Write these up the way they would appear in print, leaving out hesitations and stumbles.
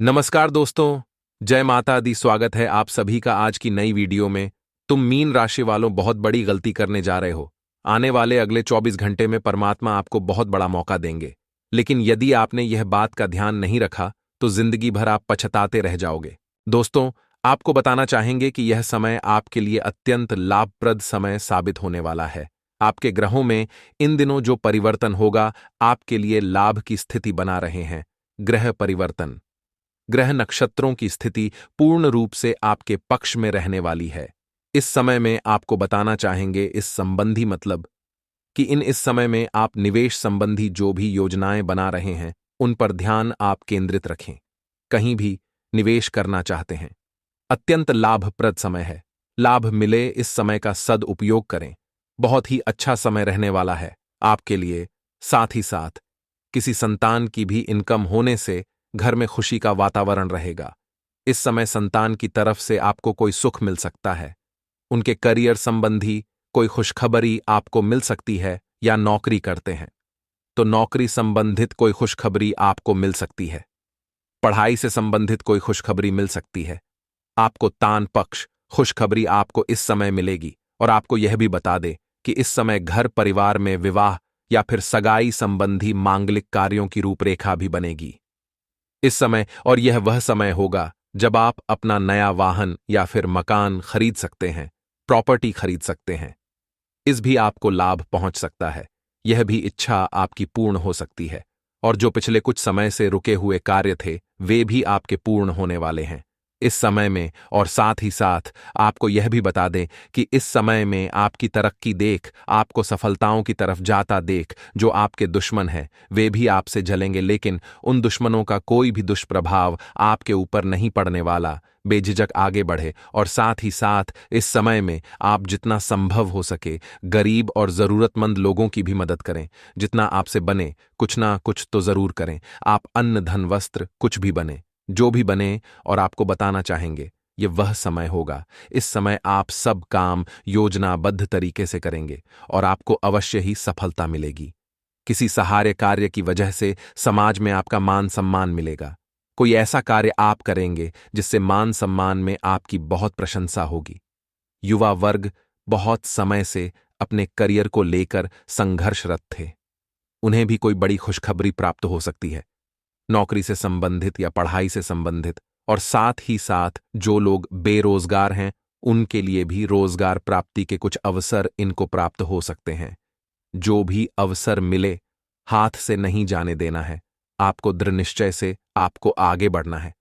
नमस्कार दोस्तों, जय माता दी। स्वागत है आप सभी का आज की नई वीडियो में। तुम मीन राशि वालों बहुत बड़ी गलती करने जा रहे हो। आने वाले अगले 24 घंटे में परमात्मा आपको बहुत बड़ा मौका देंगे, लेकिन यदि आपने यह बात का ध्यान नहीं रखा तो जिंदगी भर आप पछताते रह जाओगे। दोस्तों, आपको बताना चाहेंगे कि यह समय आपके लिए अत्यंत लाभप्रद समय साबित होने वाला है। आपके ग्रहों में इन दिनों जो परिवर्तन होगा, आपके लिए लाभ की स्थिति बना रहे हैं। ग्रह परिवर्तन, ग्रह नक्षत्रों की स्थिति पूर्ण रूप से आपके पक्ष में रहने वाली है। इस समय में आपको बताना चाहेंगे इस संबंधी मतलब कि इस समय में आप निवेश संबंधी जो भी योजनाएं बना रहे हैं उन पर ध्यान आप केंद्रित रखें। कहीं भी निवेश करना चाहते हैं, अत्यंत लाभप्रद समय है। लाभ मिले इस समय का सदुपयोग करें। बहुत ही अच्छा समय रहने वाला है आपके लिए। साथ ही साथ किसी संतान की भी इनकम होने से घर में खुशी का वातावरण रहेगा। इस समय संतान की तरफ से आपको कोई सुख मिल सकता है। उनके करियर संबंधी कोई खुशखबरी आपको मिल सकती है, या नौकरी करते हैं तो नौकरी संबंधित कोई खुशखबरी आपको मिल सकती है। पढ़ाई से संबंधित कोई खुशखबरी मिल सकती है। आपको तान पक्ष खुशखबरी आपको इस समय मिलेगी। और आपको यह भी बता दे कि इस समय घर परिवार में विवाह या फिर सगाई संबंधी मांगलिक कार्यों की रूपरेखा भी बनेगी इस समय। और यह वह समय होगा जब आप अपना नया वाहन या फिर मकान खरीद सकते हैं, प्रॉपर्टी खरीद सकते हैं। इस भी आपको लाभ पहुंच सकता है। यह भी इच्छा आपकी पूर्ण हो सकती है। और जो पिछले कुछ समय से रुके हुए कार्य थे वे भी आपके पूर्ण होने वाले हैं इस समय में। और साथ ही साथ आपको यह भी बता दें कि इस समय में आपकी तरक्की देख, आपको सफलताओं की तरफ जाता देख, जो आपके दुश्मन हैं वे भी आपसे जलेंगे, लेकिन उन दुश्मनों का कोई भी दुष्प्रभाव आपके ऊपर नहीं पड़ने वाला। बेझिझक आगे बढ़े। और साथ ही साथ इस समय में आप जितना संभव हो सके गरीब और जरूरतमंद लोगों की भी मदद करें। जितना आपसे बने कुछ ना कुछ तो जरूर करें। आप अन्न धन वस्त्र कुछ भी बने, जो भी बने। और आपको बताना चाहेंगे ये वह समय होगा। इस समय आप सब काम योजनाबद्ध तरीके से करेंगे और आपको अवश्य ही सफलता मिलेगी। किसी सहारे कार्य की वजह से समाज में आपका मान सम्मान मिलेगा। कोई ऐसा कार्य आप करेंगे जिससे मान सम्मान में आपकी बहुत प्रशंसा होगी। युवा वर्ग बहुत समय से अपने करियर को लेकर संघर्षरत थे। उन्हें भी कोई बड़ी खुशखबरी प्राप्त हो सकती है, नौकरी से संबंधित या पढ़ाई से संबंधित। और साथ ही साथ जो लोग बेरोजगार हैं उनके लिए भी रोजगार प्राप्ति के कुछ अवसर इनको प्राप्त हो सकते हैं। जो भी अवसर मिले हाथ से नहीं जाने देना है। आपको दृढ़ निश्चय से आपको आगे बढ़ना है।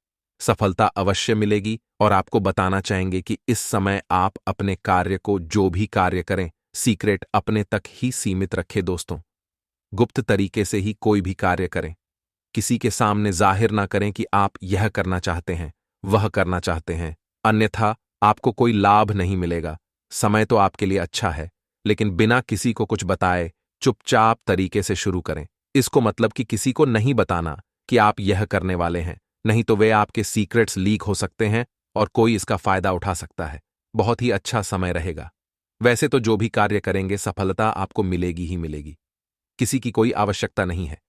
सफलता अवश्य मिलेगी। और आपको बताना चाहेंगे कि इस समय आप अपने कार्य को, जो भी कार्य करें, सीक्रेट अपने तक ही सीमित रखें दोस्तों। गुप्त तरीके से ही कोई भी कार्य करें। किसी के सामने जाहिर ना करें कि आप यह करना चाहते हैं, वह करना चाहते हैं, अन्यथा आपको कोई लाभ नहीं मिलेगा। समय तो आपके लिए अच्छा है, लेकिन बिना किसी को कुछ बताए चुपचाप तरीके से शुरू करें। इसको मतलब कि किसी को नहीं बताना कि आप यह करने वाले हैं, नहीं तो वे आपके सीक्रेट्स लीक हो सकते हैं और कोई इसका फायदा उठा सकता है। बहुत ही अच्छा समय रहेगा। वैसे तो जो भी कार्य करेंगे सफलता आपको मिलेगी ही मिलेगी। किसी की कोई आवश्यकता नहीं है।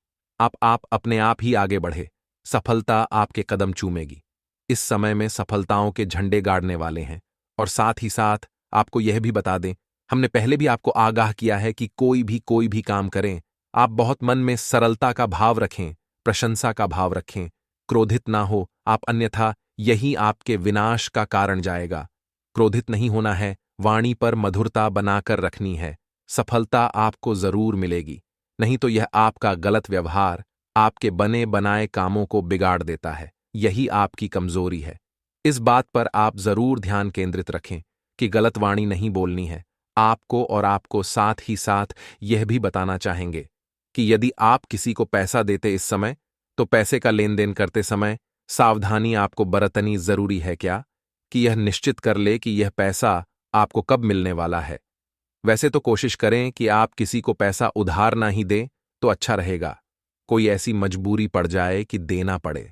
आप अपने आप ही आगे बढ़े, सफलता आपके कदम चूमेगी। इस समय में सफलताओं के झंडे गाड़ने वाले हैं। और साथ ही साथ आपको यह भी बता दें, हमने पहले भी आपको आगाह किया है कि कोई भी काम करें, आप बहुत मन में सरलता का भाव रखें, प्रशंसा का भाव रखें, क्रोधित ना हो आप, अन्यथा यही आपके विनाश का कारण जाएगा। क्रोधित नहीं होना है, वाणी पर मधुरता बनाकर रखनी है। सफलता आपको जरूर मिलेगी। नहीं तो यह आपका गलत व्यवहार आपके बने बनाए कामों को बिगाड़ देता है। यही आपकी कमजोरी है। इस बात पर आप जरूर ध्यान केंद्रित रखें कि गलत वाणी नहीं बोलनी है आपको। और आपको साथ ही साथ यह भी बताना चाहेंगे कि यदि आप किसी को पैसा देते इस समय, तो पैसे का लेन देन करते समय सावधानी आपको बरतनी जरूरी है क्या, कि यह निश्चित कर ले कि यह पैसा आपको कब मिलने वाला है। वैसे तो कोशिश करें कि आप किसी को पैसा उधार ना ही दें तो अच्छा रहेगा। कोई ऐसी मजबूरी पड़ जाए कि देना पड़े,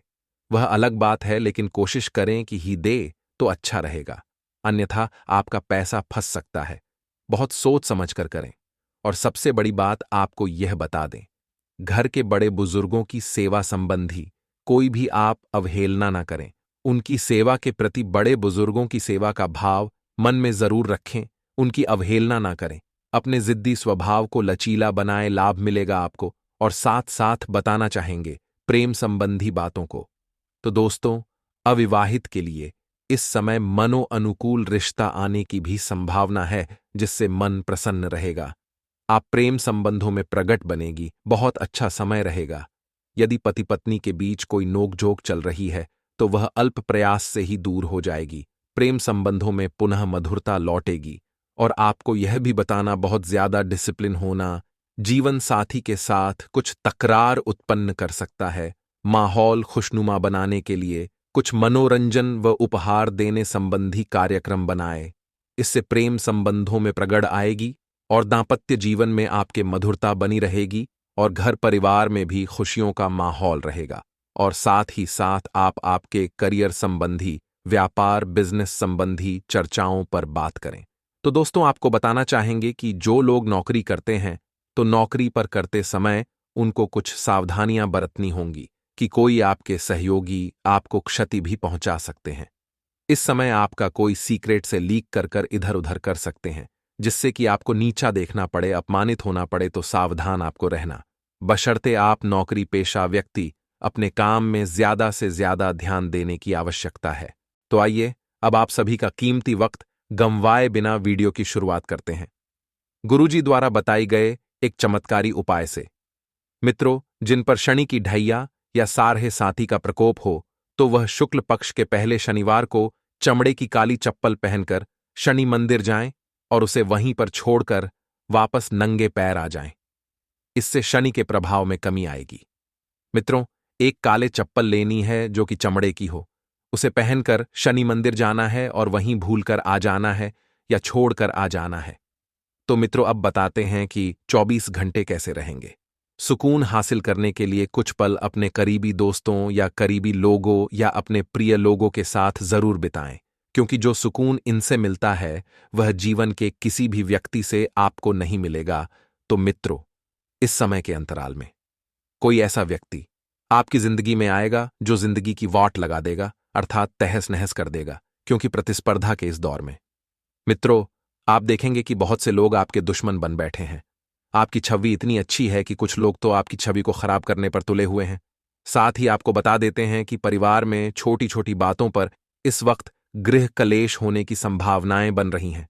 वह अलग बात है, लेकिन कोशिश करें कि ही दे तो अच्छा रहेगा। अन्यथा आपका पैसा फंस सकता है। बहुत सोच समझ कर करें। और सबसे बड़ी बात आपको यह बता दें, घर के बड़े बुजुर्गों की सेवा संबंधी कोई भी आप अवहेलना ना करें। उनकी सेवा के प्रति बड़े बुजुर्गों की सेवा का भाव मन में जरूर रखें। उनकी अवहेलना ना करें। अपने जिद्दी स्वभाव को लचीला बनाए, लाभ मिलेगा आपको। और साथ साथ बताना चाहेंगे प्रेम संबंधी बातों को। तो दोस्तों, अविवाहित के लिए इस समय मनो अनुकूल रिश्ता आने की भी संभावना है, जिससे मन प्रसन्न रहेगा। आप प्रेम संबंधों में प्रगट बनेगी, बहुत अच्छा समय रहेगा। यदि पति पत्नी के बीच कोई नोकझोंक चल रही है तो वह अल्प प्रयास से ही दूर हो जाएगी। प्रेम संबंधों में पुनः मधुरता लौटेगी। और आपको यह भी बताना, बहुत ज्यादा डिसिप्लिन होना जीवन साथी के साथ कुछ तकरार उत्पन्न कर सकता है। माहौल खुशनुमा बनाने के लिए कुछ मनोरंजन व उपहार देने संबंधी कार्यक्रम बनाए। इससे प्रेम संबंधों में प्रगड़ आएगी और दांपत्य जीवन में आपके मधुरता बनी रहेगी और घर परिवार में भी खुशियों का माहौल रहेगा। और साथ ही साथ आप आपके करियर संबंधी, व्यापार बिजनेस संबंधी चर्चाओं पर बात करें। तो दोस्तों, आपको बताना चाहेंगे कि जो लोग नौकरी करते हैं तो नौकरी पर करते समय उनको कुछ सावधानियां बरतनी होंगी कि कोई आपके सहयोगी आपको क्षति भी पहुंचा सकते हैं। इस समय आपका कोई सीक्रेट से लीक कर कर इधर उधर कर सकते हैं, जिससे कि आपको नीचा देखना पड़े, अपमानित होना पड़े। तो सावधान आपको रहना, बशर्ते आप नौकरी पेशा व्यक्ति अपने काम में ज्यादा से ज्यादा ध्यान देने की आवश्यकता है। तो आइए अब आप सभी का कीमती वक्त गंवाए बिना वीडियो की शुरुआत करते हैं, गुरुजी द्वारा बताई गए एक चमत्कारी उपाय से। मित्रों, जिन पर शनि की ढैया या सारहे साथी का प्रकोप हो, तो वह शुक्ल पक्ष के पहले शनिवार को चमड़े की काली चप्पल पहनकर शनि मंदिर जाएं और उसे वहीं पर छोड़कर वापस नंगे पैर आ जाएं। इससे शनि के प्रभाव में कमी आएगी। मित्रों, एक काले चप्पल लेनी है जो कि चमड़े की हो, उसे पहनकर शनि मंदिर जाना है और वहीं भूलकर आ जाना है या छोड़कर आ जाना है। तो मित्रों, अब बताते हैं कि 24 घंटे कैसे रहेंगे। सुकून हासिल करने के लिए कुछ पल अपने करीबी दोस्तों या करीबी लोगों या अपने प्रिय लोगों के साथ जरूर बिताएं, क्योंकि जो सुकून इनसे मिलता है वह जीवन के किसी भी व्यक्ति से आपको नहीं मिलेगा। तो मित्रों, इस समय के अंतराल में कोई ऐसा व्यक्ति आपकी जिंदगी में आएगा जो जिंदगी की वाट लगा देगा, अर्थात तहस नहस कर देगा, क्योंकि प्रतिस्पर्धा के इस दौर में मित्रों आप देखेंगे कि बहुत से लोग आपके दुश्मन बन बैठे हैं। आपकी छवि इतनी अच्छी है कि कुछ लोग तो आपकी छवि को खराब करने पर तुले हुए हैं। साथ ही आपको बता देते हैं कि परिवार में छोटी छोटी बातों पर इस वक्त गृह कलेश होने की संभावनाएं बन रही हैं।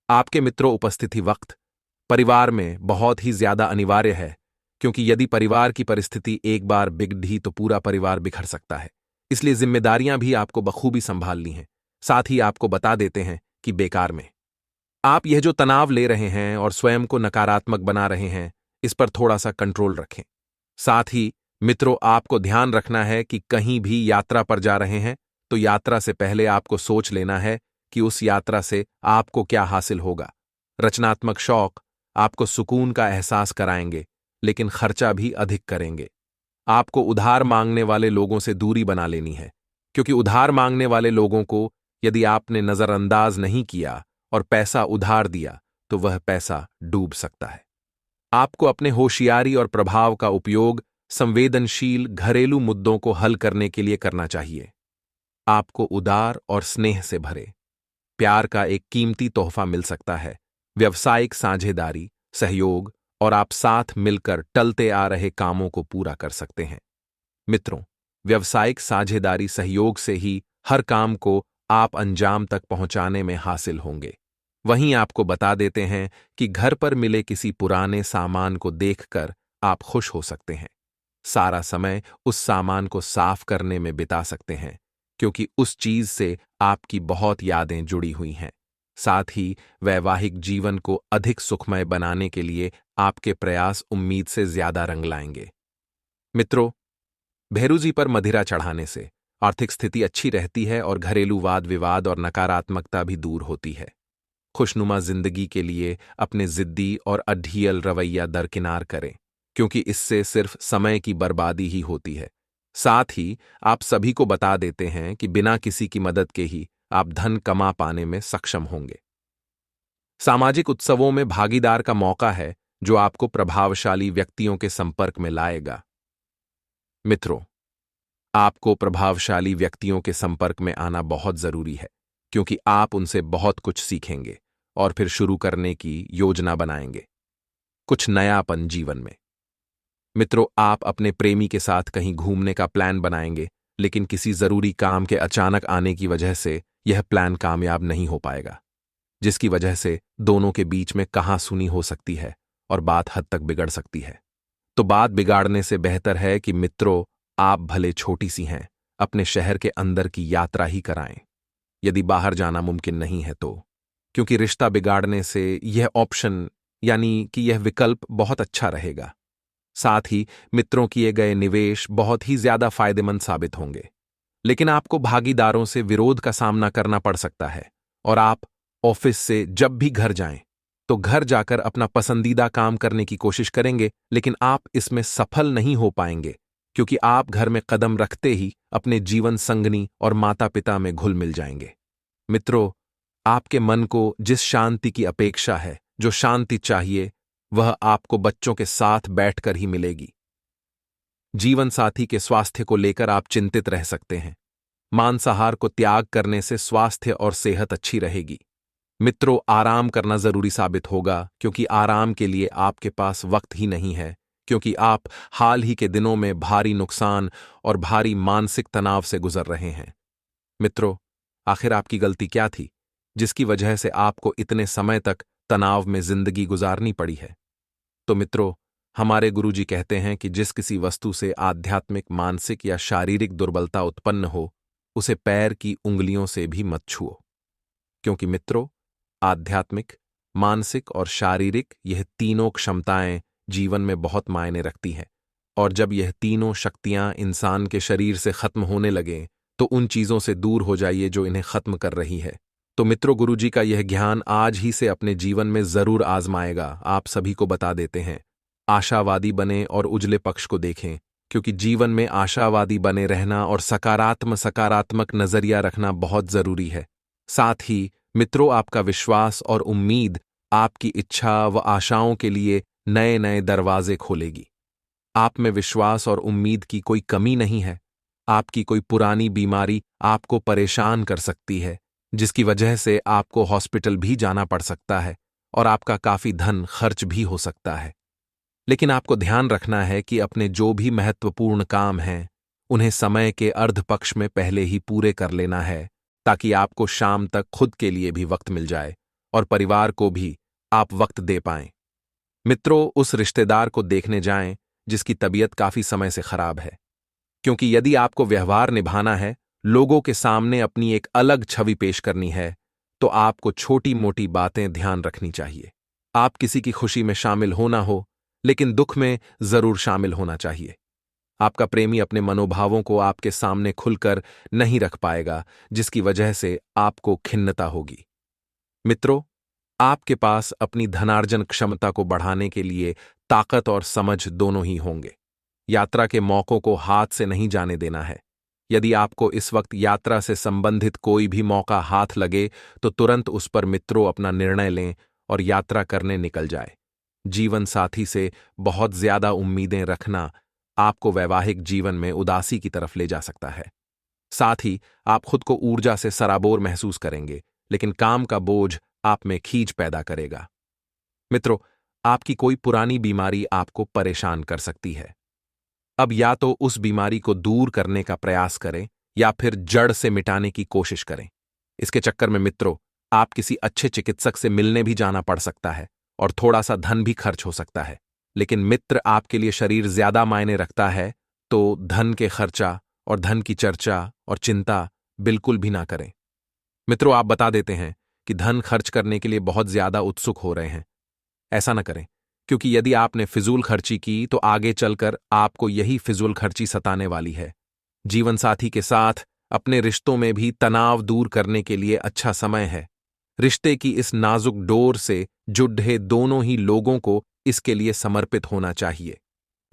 आपके मित्रों उपस्थिति वक्त परिवार में बहुत ही ज्यादा अनिवार्य है, क्योंकि यदि परिवार की परिस्थिति एक बार बिगड़ी तो पूरा परिवार बिखर सकता है। इसलिए जिम्मेदारियां भी आपको बखूबी संभालनी हैं। साथ ही आपको बता देते हैं कि बेकार में आप यह जो तनाव ले रहे हैं और स्वयं को नकारात्मक बना रहे हैं, इस पर थोड़ा सा कंट्रोल रखें। साथ ही मित्रों, आपको ध्यान रखना है कि कहीं भी यात्रा पर जा रहे हैं तो यात्रा से पहले आपको सोच लेना है कि उस यात्रा से आपको क्या हासिल होगा। रचनात्मक शौक आपको सुकून का एहसास कराएंगे, लेकिन खर्चा भी अधिक करेंगे। आपको उधार मांगने वाले लोगों से दूरी बना लेनी है, क्योंकि उधार मांगने वाले लोगों को यदि आपने नजरअंदाज नहीं किया और पैसा उधार दिया तो वह पैसा डूब सकता है। आपको अपने होशियारी और प्रभाव का उपयोग संवेदनशील घरेलू मुद्दों को हल करने के लिए करना चाहिए। आपको उदार और स्नेह से भरे प्यार का एक कीमती तोहफा मिल सकता है। व्यावसायिक साझेदारी, सहयोग और आप साथ मिलकर टलते आ रहे कामों को पूरा कर सकते हैं। मित्रों, व्यावसायिक साझेदारी सहयोग से ही हर काम को आप अंजाम तक पहुंचाने में हासिल होंगे। वहीं आपको बता देते हैं कि घर पर मिले किसी पुराने सामान को देखकर आप खुश हो सकते हैं। सारा समय उस सामान को साफ करने में बिता सकते हैं, क्योंकि उस चीज से आपकी बहुत यादें जुड़ी हुई हैं। साथ ही वैवाहिक जीवन को अधिक सुखमय बनाने के लिए आपके प्रयास उम्मीद से ज्यादा रंग लाएंगे। मित्रों, भैरूजी पर मदिरा चढ़ाने से आर्थिक स्थिति अच्छी रहती है और घरेलू वाद विवाद और नकारात्मकता भी दूर होती है। खुशनुमा जिंदगी के लिए अपने जिद्दी और अढ़ियल रवैया दरकिनार करें, क्योंकि इससे सिर्फ समय की बर्बादी ही होती है। साथ ही आप सभी को बता देते हैं कि बिना किसी की मदद के ही आप धन कमा पाने में सक्षम होंगे। सामाजिक उत्सवों में भागीदार का मौका है, जो आपको प्रभावशाली व्यक्तियों के संपर्क में लाएगा। मित्रों, आपको प्रभावशाली व्यक्तियों के संपर्क में आना बहुत जरूरी है, क्योंकि आप उनसे बहुत कुछ सीखेंगे और फिर शुरू करने की योजना बनाएंगे, कुछ नयापन जीवन में। मित्रों, आप अपने प्रेमी के साथ कहीं घूमने का प्लान बनाएंगे, लेकिन किसी जरूरी काम के अचानक आने की वजह से यह प्लान कामयाब नहीं हो पाएगा, जिसकी वजह से दोनों के बीच में कहासुनी हो सकती है और बात हद तक बिगड़ सकती है। तो बात बिगाड़ने से बेहतर है कि मित्रों, आप भले छोटी सी हैं, अपने शहर के अंदर की यात्रा ही कराएं, यदि बाहर जाना मुमकिन नहीं है तो, क्योंकि रिश्ता बिगाड़ने से यह ऑप्शन यानी कि यह विकल्प बहुत अच्छा रहेगा। साथ ही मित्रों किए गए निवेश बहुत ही ज्यादा फायदेमंद साबित होंगे, लेकिन आपको भागीदारों से विरोध का सामना करना पड़ सकता है और आप ऑफिस से जब भी घर जाएं तो घर जाकर अपना पसंदीदा काम करने की कोशिश करेंगे, लेकिन आप इसमें सफल नहीं हो पाएंगे, क्योंकि आप घर में कदम रखते ही अपने जीवन संगनी और माता पिता में घुल मिल जाएंगे। मित्रों, आपके मन को जिस शांति की अपेक्षा है, जो शांति चाहिए, वह आपको बच्चों के साथ बैठकर ही मिलेगी। जीवन साथी के स्वास्थ्य को लेकर आप चिंतित रह सकते हैं। मांसाहार को त्याग करने से स्वास्थ्य और सेहत अच्छी रहेगी। मित्रों, आराम करना जरूरी साबित होगा, क्योंकि आराम के लिए आपके पास वक्त ही नहीं है, क्योंकि आप हाल ही के दिनों में भारी नुकसान और भारी मानसिक तनाव से गुजर रहे हैं। मित्रों, आखिर आपकी गलती क्या थी, जिसकी वजह से आपको इतने समय तक तनाव में जिंदगी गुजारनी पड़ी है? तो मित्रों, हमारे गुरुजी कहते हैं कि जिस किसी वस्तु से आध्यात्मिक, मानसिक या शारीरिक दुर्बलता उत्पन्न हो, उसे पैर की उंगलियों से भी मत छुओ, क्योंकि मित्रों, आध्यात्मिक, मानसिक और शारीरिक यह तीनों क्षमताएं जीवन में बहुत मायने रखती हैं, और जब यह तीनों शक्तियां इंसान के शरीर से खत्म होने लगें तो उन चीजों से दूर हो जाइए जो इन्हें खत्म कर रही है। तो मित्रों, गुरुजी का यह ज्ञान आज ही से अपने जीवन में जरूर आजमाएगा। आप सभी को बता देते हैं, आशावादी बने और उजले पक्ष को देखें, क्योंकि जीवन में आशावादी बने रहना और सकारात्मक नजरिया रखना बहुत जरूरी है। साथ ही मित्रों, आपका विश्वास और उम्मीद आपकी इच्छा व आशाओं के लिए नए नए दरवाजे खोलेगी। आप में विश्वास और उम्मीद की कोई कमी नहीं है। आपकी कोई पुरानी बीमारी आपको परेशान कर सकती है, जिसकी वजह से आपको हॉस्पिटल भी जाना पड़ सकता है और आपका काफी धन खर्च भी हो सकता है। लेकिन आपको ध्यान रखना है कि अपने जो भी महत्वपूर्ण काम हैं, उन्हें समय के अर्ध पक्ष में पहले ही पूरे कर लेना है, ताकि आपको शाम तक खुद के लिए भी वक्त मिल जाए और परिवार को भी आप वक्त दे पाएं। मित्रों, उस रिश्तेदार को देखने जाएं जिसकी तबीयत काफी समय से खराब है, क्योंकि यदि आपको व्यवहार निभाना है, लोगों के सामने अपनी एक अलग छवि पेश करनी है, तो आपको छोटी मोटी बातें ध्यान रखनी चाहिए। आप किसी की खुशी में शामिल हो ना हो, लेकिन दुख में जरूर शामिल होना चाहिए। आपका प्रेमी अपने मनोभावों को आपके सामने खुलकर नहीं रख पाएगा, जिसकी वजह से आपको खिन्नता होगी। मित्रों, आपके पास अपनी धनार्जन क्षमता को बढ़ाने के लिए ताकत और समझ दोनों ही होंगे। यात्रा के मौकों को हाथ से नहीं जाने देना है। यदि आपको इस वक्त यात्रा से संबंधित कोई भी मौका हाथ लगे, तो तुरंत उस पर मित्रों अपना निर्णय लें और यात्रा करने निकल जाए। जीवन साथी से बहुत ज्यादा उम्मीदें रखना आपको वैवाहिक जीवन में उदासी की तरफ ले जा सकता है। साथ ही आप खुद को ऊर्जा से सराबोर महसूस करेंगे, लेकिन काम का बोझ आप में खींच पैदा करेगा। मित्रों, आपकी कोई पुरानी बीमारी आपको परेशान कर सकती है। अब या तो उस बीमारी को दूर करने का प्रयास करें या फिर जड़ से मिटाने की कोशिश करें। इसके चक्कर में मित्रों, आप किसी अच्छे चिकित्सक से मिलने भी जाना पड़ सकता है और थोड़ा सा धन भी खर्च हो सकता है। लेकिन मित्र आपके लिए शरीर ज्यादा मायने रखता है, तो धन के खर्चा और धन की चर्चा और चिंता बिल्कुल भी ना करें। मित्रों, आप बता देते हैं कि धन खर्च करने के लिए बहुत ज्यादा उत्सुक हो रहे हैं। ऐसा न करें, क्योंकि यदि आपने फिजूल खर्ची की तो आगे चलकर आपको यही फिजूल खर्ची सताने वाली है। जीवन साथी के साथ अपने रिश्तों में भी तनाव दूर करने के लिए अच्छा समय है। रिश्ते की इस नाजुक डोर से जुड़े दोनों ही लोगों को इसके लिए समर्पित होना चाहिए।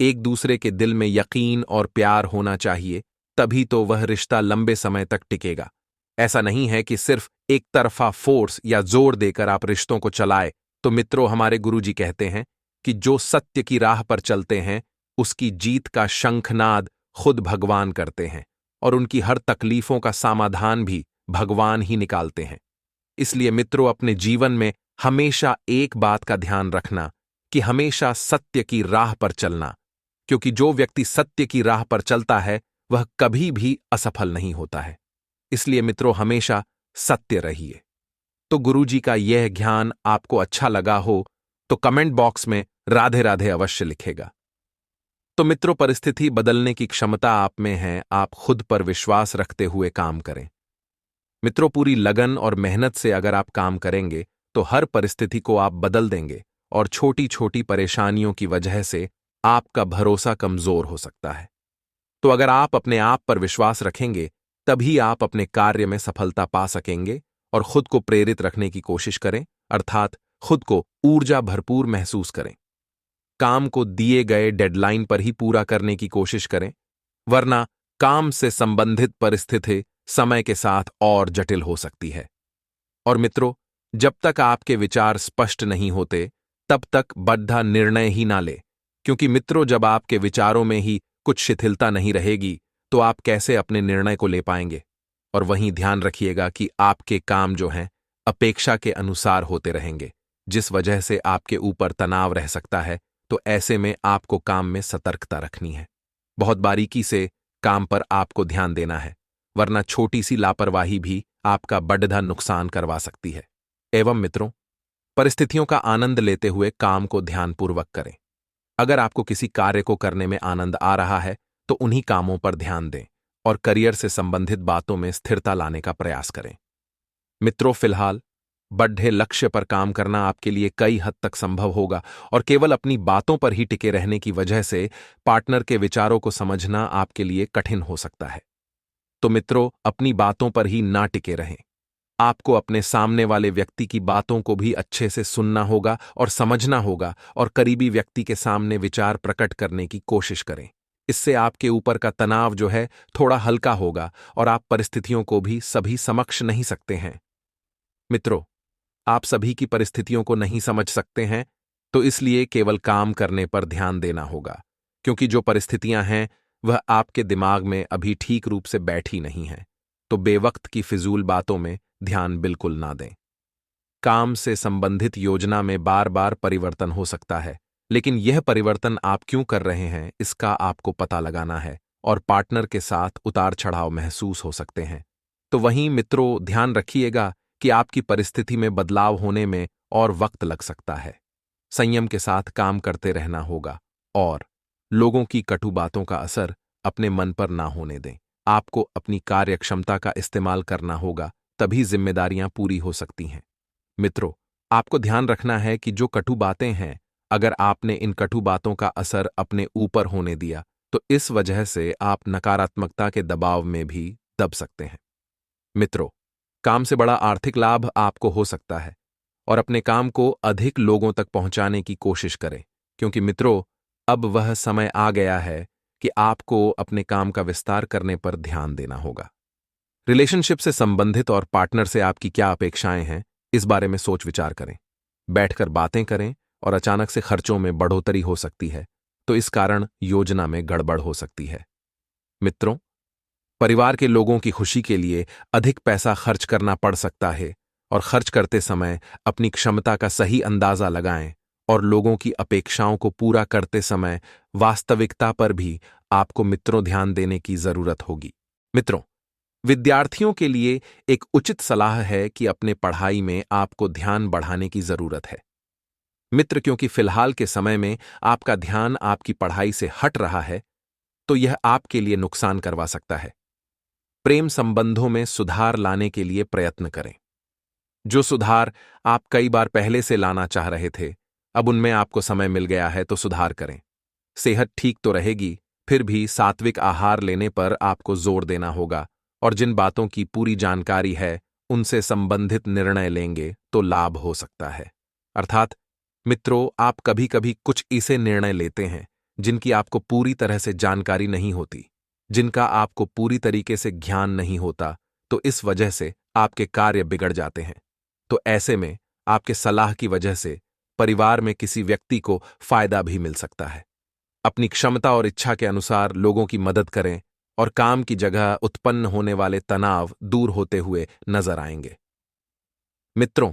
एक दूसरे के दिल में यकीन और प्यार होना चाहिए, तभी तो वह रिश्ता लंबे समय तक टिकेगा। ऐसा नहीं है कि सिर्फ एक तरफा फोर्स या जोर देकर आप रिश्तों को चलाए। तो मित्रों, हमारे गुरुजी कहते हैं कि जो सत्य की राह पर चलते हैं, उसकी जीत का शंखनाद खुद भगवान करते हैं। और उनकी हर तकलीफों का समाधान भी भगवान ही निकालते हैं। इसलिए मित्रों, अपने जीवन में हमेशा एक बात का ध्यान रखना कि हमेशा सत्य की राह पर चलना, क्योंकि जो व्यक्ति सत्य की राह पर चलता है वह कभी भी असफल नहीं होता है। इसलिए मित्रों, हमेशा सत्य रहिए। तो गुरुजी का यह ज्ञान आपको अच्छा लगा हो तो कमेंट बॉक्स में राधे राधे अवश्य लिखेगा। तो मित्रों, परिस्थिति बदलने की क्षमता आप में है, आप खुद पर विश्वास रखते हुए काम करें। मित्रों, पूरी लगन और मेहनत से अगर आप काम करेंगे तो हर परिस्थिति को आप बदल देंगे और छोटी छोटी परेशानियों की वजह से आपका भरोसा कमजोर हो सकता है। तो अगर आप अपने आप पर विश्वास रखेंगे तभी आप अपने कार्य में सफलता पा सकेंगे और खुद को प्रेरित रखने की कोशिश करें, अर्थात खुद को ऊर्जा भरपूर महसूस करें। काम को दिए गए डेडलाइन पर ही पूरा करने की कोशिश करें, वरना काम से संबंधित परिस्थिति समय के साथ और जटिल हो सकती है। और मित्रों, जब तक आपके विचार स्पष्ट नहीं होते तब तक बद्धा निर्णय ही ना ले, क्योंकि मित्रों, जब आपके विचारों में ही कुछ शिथिलता नहीं रहेगी तो आप कैसे अपने निर्णय को ले पाएंगे। और वहीं ध्यान रखिएगा कि आपके काम जो हैं अपेक्षा के अनुसार होते रहेंगे, जिस वजह से आपके ऊपर तनाव रह सकता है। तो ऐसे में आपको काम में सतर्कता रखनी है, बहुत बारीकी से काम पर आपको ध्यान देना है, वरना छोटी सी लापरवाही भी आपका बड़ा नुकसान करवा सकती है। एवं मित्रों, परिस्थितियों का आनंद लेते हुए काम को ध्यानपूर्वक करें। अगर आपको किसी कार्य को करने में आनंद आ रहा है तो उन्हीं कामों पर ध्यान दें और करियर से संबंधित बातों में स्थिरता लाने का प्रयास करें। मित्रों, फिलहाल बड़े लक्ष्य पर काम करना आपके लिए कई हद तक संभव होगा और केवल अपनी बातों पर ही टिके रहने की वजह से पार्टनर के विचारों को समझना आपके लिए कठिन हो सकता है। तो मित्रों, अपनी बातों पर ही ना टिके रहें। आपको अपने सामने वाले व्यक्ति की बातों को भी अच्छे से सुनना होगा और समझना होगा और करीबी व्यक्ति के सामने विचार प्रकट करने की कोशिश करें। इससे आपके ऊपर का तनाव जो है थोड़ा हल्का होगा और आप परिस्थितियों को भी सभी समझ नहीं सकते हैं। मित्रों, आप सभी की परिस्थितियों को नहीं समझ सकते हैं, तो इसलिए केवल काम करने पर ध्यान देना होगा, क्योंकि जो परिस्थितियां हैं वह आपके दिमाग में अभी ठीक रूप से बैठी नहीं हैं। तो बेवक्त की फिजूल बातों में ध्यान बिल्कुल ना दें। काम से संबंधित योजना में बार बार परिवर्तन हो सकता है, लेकिन यह परिवर्तन आप क्यों कर रहे हैं इसका आपको पता लगाना है और पार्टनर के साथ उतार चढ़ाव महसूस हो सकते हैं। तो वहीं मित्रों, ध्यान रखिएगा कि आपकी परिस्थिति में बदलाव होने में और वक्त लग सकता है। संयम के साथ काम करते रहना होगा और लोगों की कटु बातों का असर अपने मन पर ना होने दें। आपको अपनी कार्यक्षमता का इस्तेमाल करना होगा, तभी जिम्मेदारियां पूरी हो सकती हैं। मित्रों, आपको ध्यान रखना है कि जो कटु बातें हैं, अगर आपने इन कटु बातों का असर अपने ऊपर होने दिया तो इस वजह से आप नकारात्मकता के दबाव में भी दब सकते हैं। मित्रों, काम से बड़ा आर्थिक लाभ आपको हो सकता है और अपने काम को अधिक लोगों तक पहुंचाने की कोशिश करें, क्योंकि मित्रों, अब वह समय आ गया है कि आपको अपने काम का विस्तार करने पर ध्यान देना होगा। रिलेशनशिप से संबंधित और पार्टनर से आपकी क्या अपेक्षाएं हैं, इस बारे में सोच विचार करें। बैठकर बातें करें और अचानक से खर्चों में बढ़ोतरी हो सकती है, तो इस कारण योजना में गड़बड़ हो सकती है। मित्रों, परिवार के लोगों की खुशी के लिए अधिक पैसा खर्च करना पड़ सकता है और खर्च करते समय अपनी क्षमता का सही अंदाजा लगाएं और लोगों की अपेक्षाओं को पूरा करते समय वास्तविकता पर भी आपको मित्रों ध्यान देने की जरूरत होगी। मित्रों, विद्यार्थियों के लिए एक उचित सलाह है कि अपने पढ़ाई में आपको ध्यान बढ़ाने की जरूरत है। मित्र, क्योंकि फिलहाल के समय में आपका ध्यान आपकी पढ़ाई से हट रहा है, तो यह आपके लिए नुकसान करवा सकता है। प्रेम संबंधों में सुधार लाने के लिए प्रयत्न करें। जो सुधार आप कई बार पहले से लाना चाह रहे थे, अब उनमें आपको समय मिल गया है तो सुधार करें। सेहत ठीक तो रहेगी, फिर भी सात्विक आहार लेने पर आपको जोर देना होगा और जिन बातों की पूरी जानकारी है उनसे संबंधित निर्णय लेंगे तो लाभ हो सकता है। अर्थात मित्रों, आप कभी कभी कुछ ऐसे निर्णय लेते हैं जिनकी आपको पूरी तरह से जानकारी नहीं होती, जिनका आपको पूरी तरीके से ज्ञान नहीं होता, तो इस वजह से आपके कार्य बिगड़ जाते हैं। तो ऐसे में आपके सलाह की वजह से परिवार में किसी व्यक्ति को फायदा भी मिल सकता है। अपनी क्षमता और इच्छा के अनुसार लोगों की मदद करें और काम की जगह उत्पन्न होने वाले तनाव दूर होते हुए नजर आएंगे। मित्रों,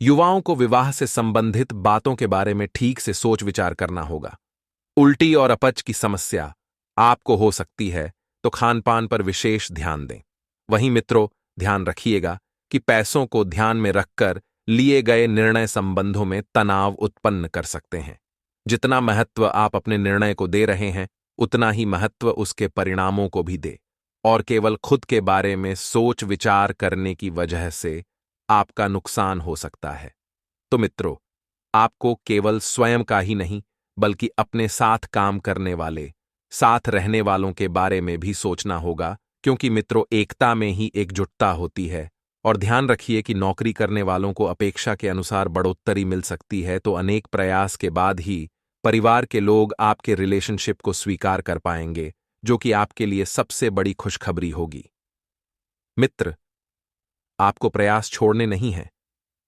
युवाओं को विवाह से संबंधित बातों के बारे में ठीक से सोच विचार करना होगा। उल्टी और अपच की समस्या आपको हो सकती है, तो खानपान पर विशेष ध्यान दें। वहीं मित्रों, ध्यान रखिएगा कि पैसों को ध्यान में रखकर लिए गए निर्णय संबंधों में तनाव उत्पन्न कर सकते हैं। जितना महत्व आप अपने निर्णय को दे रहे हैं, उतना ही महत्व उसके परिणामों को भी दे, और केवल खुद के बारे में सोच विचार करने की वजह से आपका नुकसान हो सकता है। तो मित्रों, आपको केवल स्वयं का ही नहीं, बल्कि अपने साथ काम करने वाले, साथ रहने वालों के बारे में भी सोचना होगा, क्योंकि मित्रों, एकता में ही एकजुटता होती है। और ध्यान रखिए कि नौकरी करने वालों को अपेक्षा के अनुसार बढ़ोत्तरी मिल सकती है, तो अनेक प्रयास के बाद ही परिवार के लोग आपके रिलेशनशिप को स्वीकार कर पाएंगे, जो कि आपके लिए सबसे बड़ी खुशखबरी होगी। मित्र, आपको प्रयास छोड़ने नहीं हैं,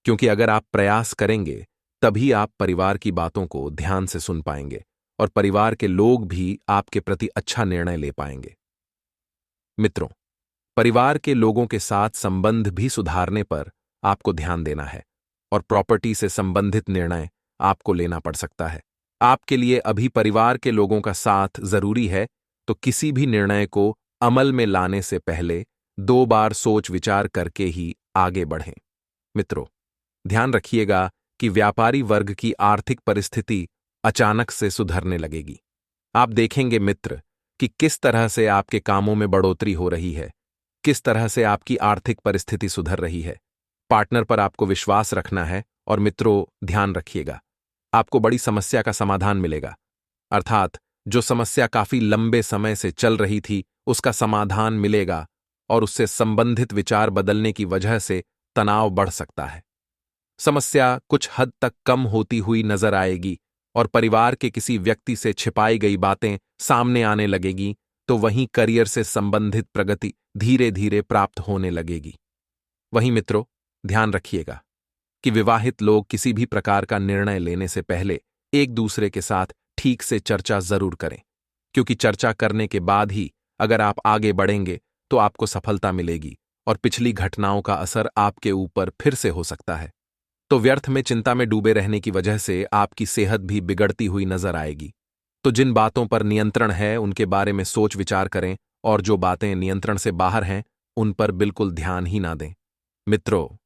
क्योंकि अगर आप प्रयास करेंगे तभी आप परिवार की बातों को ध्यान से सुन पाएंगे और परिवार के लोग भी आपके प्रति अच्छा निर्णय ले पाएंगे। मित्रों, परिवार के लोगों के साथ संबंध भी सुधारने पर आपको ध्यान देना है और प्रॉपर्टी से संबंधित निर्णय आपको लेना पड़ सकता है। आपके लिए अभी परिवार के लोगों का साथ जरूरी है, तो किसी भी निर्णय को अमल में लाने से पहले 2 बार सोच विचार करके ही आगे बढ़ें। मित्रों, ध्यान रखिएगा कि व्यापारी वर्ग की आर्थिक परिस्थिति अचानक से सुधरने लगेगी। आप देखेंगे मित्र कि किस तरह से आपके कामों में बढ़ोतरी हो रही है, किस तरह से आपकी आर्थिक परिस्थिति सुधर रही है। पार्टनर पर आपको विश्वास रखना है और मित्रों, ध्यान रखिएगा, आपको बड़ी समस्या का समाधान मिलेगा। अर्थात जो समस्या काफी लंबे समय से चल रही थी, उसका समाधान मिलेगा और उससे संबंधित विचार बदलने की वजह से तनाव बढ़ सकता है। समस्या कुछ हद तक कम होती हुई नजर आएगी और परिवार के किसी व्यक्ति से छिपाई गई बातें सामने आने लगेगी, तो वहीं करियर से संबंधित प्रगति धीरे धीरे प्राप्त होने लगेगी। वहीं मित्रों, ध्यान रखिएगा कि विवाहित लोग किसी भी प्रकार का निर्णय लेने से पहले एक दूसरे के साथ ठीक से चर्चा जरूर करें, क्योंकि चर्चा करने के बाद ही अगर आप आगे बढ़ेंगे तो आपको सफलता मिलेगी और पिछली घटनाओं का असर आपके ऊपर फिर से हो सकता है। तो व्यर्थ में चिंता में डूबे रहने की वजह से आपकी सेहत भी बिगड़ती हुई नजर आएगी। तो जिन बातों पर नियंत्रण है उनके बारे में सोच विचार करें, और जो बातें नियंत्रण से बाहर हैं उन पर बिल्कुल ध्यान ही ना दें। मित्रों,